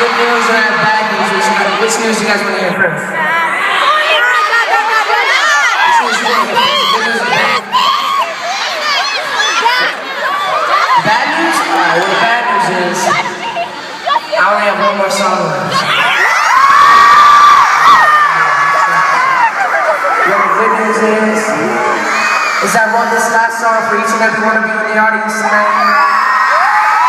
good news and I have bad news. Which news do you guys want to hear first? Which news you want to hear first? Good news or bad? Bad news? Alright, well the bad news is I only have one more song left. Well, the good news is I wrote this last song for each and every one of you in the audience tonight.